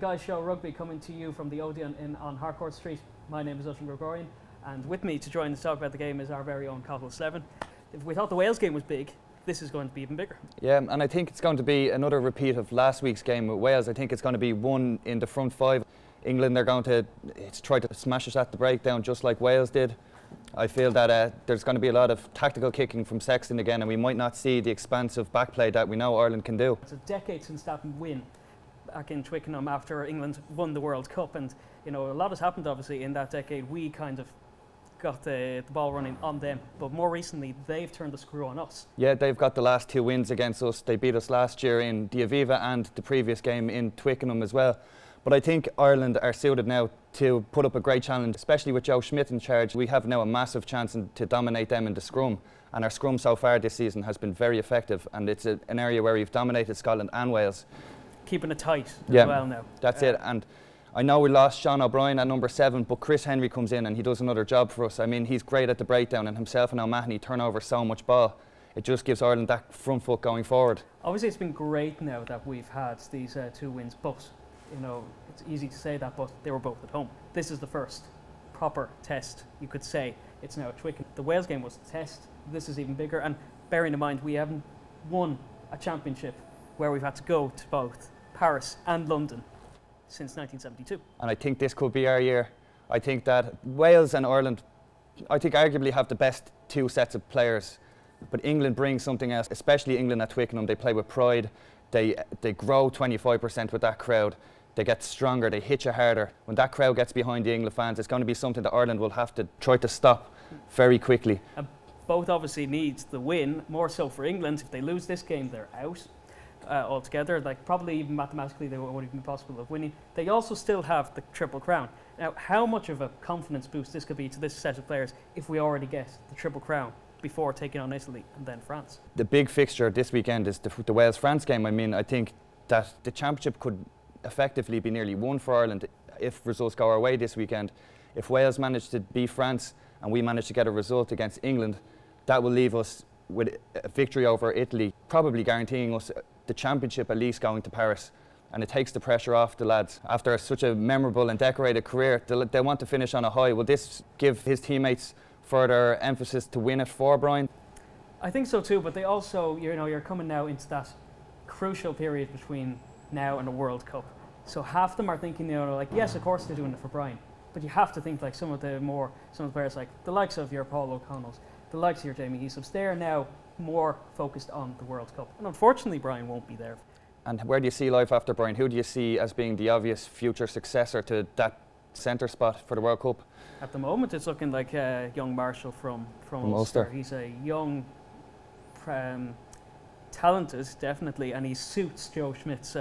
Guys Show Rugby coming to you from the Odeon on Harcourt Street. My name is Gregorian, and with me to join us to talk about the game is our very own Cathal Slevin. If we thought the Wales game was big, this is going to be even bigger. Yeah, and I think it's going to be another repeat of last week's game with Wales. I think it's going to be one in the front five. England are going to try to smash us at the breakdown just like Wales did. I feel that there's going to be a lot of tactical kicking from Sexton again, and we might not see the expansive backplay that we know Ireland can do. It's a decade since that win back in Twickenham after England won the World Cup, and you know, a lot has happened obviously in that decade. We kind of got the ball running on them, but more recently they've turned the screw on us. Yeah, they've got the last two wins against us. They beat us last year in the Aviva and the previous game in Twickenham as well. But I think Ireland are suited now to put up a great challenge, especially with Joe Schmidt in charge. We have now a massive chance to dominate them in the scrum, and our scrum so far this season has been very effective, and it's an area where we've dominated Scotland and Wales. Keeping it tight as well now. That's it. And I know we lost Sean O'Brien at number 7, but Chris Henry comes in and he does another job for us. I mean, he's great at the breakdown, and himself and O'Mahony turn over so much ball. It just gives Ireland that front foot going forward. Obviously it's been great now that we've had these two wins, but you know, it's easy to say that, but they were both at home. This is the first proper test, you could say. It's now at Twickenham. The Wales game was a test. This is even bigger, and bearing in mind we haven't won a championship where we've had to go to both Paris and London since 1972. And I think this could be our year. I think that Wales and Ireland, I think arguably have the best two sets of players, but England brings something else, especially England at Twickenham. They play with pride. They grow 25% with that crowd. They get stronger, they hit you harder. When that crowd gets behind the England fans, it's going to be something that Ireland will have to try to stop very quickly. Both obviously need the win, more so for England. If they lose this game, they're out altogether. Like, probably even mathematically they wouldn't even be possible of winning. They also still have the Triple Crown. Now, how much of a confidence boost this could be to this set of players if we already get the Triple Crown before taking on Italy and then France? The big fixture this weekend is the Wales-France game. I mean, I think that the championship could effectively be nearly won for Ireland if results go our way this weekend. If Wales manage to beat France and we manage to get a result against England, that will leave us with a victory over Italy, probably guaranteeing us the championship at least going to Paris. And it takes the pressure off the lads. After such a memorable and decorated career, they want to finish on a high. Will this give his teammates further emphasis to win it for Brian? I think so too, but they also, you know, you're coming now into that crucial period between now and the World Cup. So half of them are thinking, you know, like, yes, of course they're doing it for Brian, but you have to think like some of the players, like the likes of your Paul O'Connells, the likes of your Jamie Heaslip's, they're now more focused on the World Cup. And unfortunately, Brian won't be there. And where do you see life after Brian? Who do you see as being the obvious future successor to that centre spot for the World Cup? At the moment, it's looking like young Marshall from Ulster. He's a young, talented, definitely, and he suits Joe Schmidt's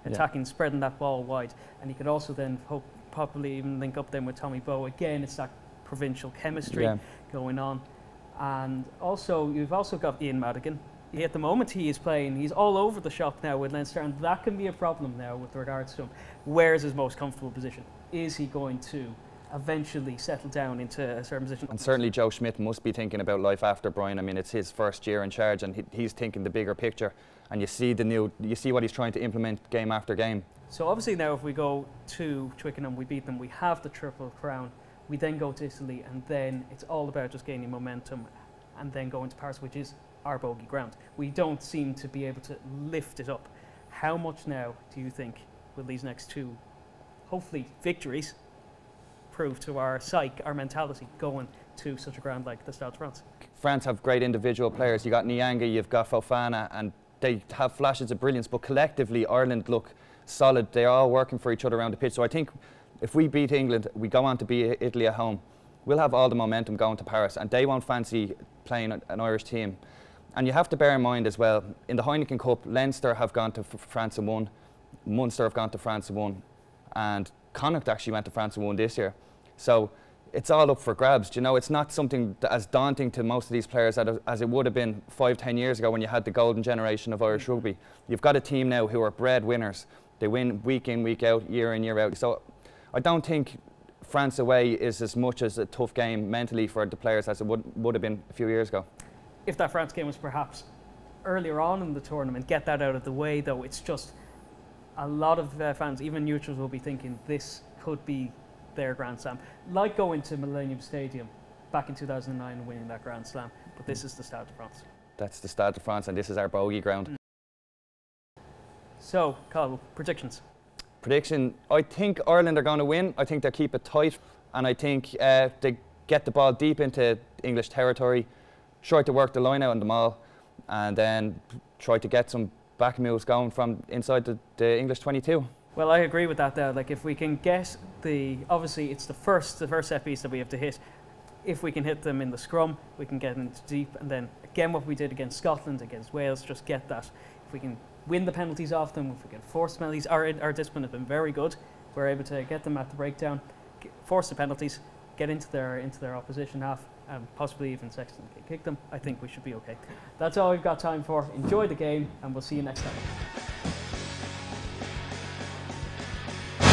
attacking, spreading that ball wide. And he could also then probably even link up then with Tommy Bowe. Again, it's that provincial chemistry going on. And also, you've also got Ian Madigan. At the moment he is playing, he's all over the shop now with Leinster, and that can be a problem now with regards to him. Where's his most comfortable position? Is he going to eventually settle down into a certain position? And certainly Joe Schmidt must be thinking about life after Brian. I mean, it's his first year in charge, and he's thinking the bigger picture. And you see what he's trying to implement game after game. So obviously now, if we go to Twickenham, we beat them, we have the Triple Crown. We then go to Italy, and then it's all about just gaining momentum and then going to Paris, which is our bogey ground. We don't seem to be able to lift it up. How much now do you think will these next two, hopefully, victories prove to our psyche, our mentality, going to such a ground like the Stade de France? France have great individual players. You've got Nyanga, you've got Fofana, and they have flashes of brilliance, but collectively Ireland look solid. They're all working for each other around the pitch. So I think if we beat England, we go on to beat Italy at home, we'll have all the momentum going to Paris, and they won't fancy playing an Irish team. And you have to bear in mind as well, in the Heineken Cup, Leinster have gone to France and won, Munster have gone to France and won, and Connacht actually went to France and won this year. So it's all up for grabs. You know, it's not something as daunting to most of these players as it would have been 5-10 years ago when you had the golden generation of Irish rugby. You've got a team now who are bred winners. They win week in, week out, year in, year out. So I don't think France away is as much as a tough game mentally for the players as it would have been a few years ago. If that France game was perhaps earlier on in the tournament, get that out of the way though. It's just a lot of fans, even neutrals, will be thinking this could be their Grand Slam. Like going to Millennium Stadium back in 2009 and winning that Grand Slam. But this is the Stade de France. That's the Stade de France, and this is our bogey ground. So, Cathal, predictions? Prediction, I think Ireland are going to win. I think they'll keep it tight, and I think they get the ball deep into English territory, try to work the line out on the maul, and then try to get some back moves going from inside the English 22. Well, I agree with that there. Like, if we can get obviously it's the first set piece that we have to hit. If we can hit them in the scrum, we can get into deep, and then again what we did against Scotland, against Wales, just get that. If we can win the penalties off them, if we can force penalties, our discipline has been very good. We're able to get them at the breakdown, force the penalties, get into their opposition half, and possibly even Sexton can kick them. I think we should be okay. That's all we've got time for. Enjoy the game, and we'll see you next time.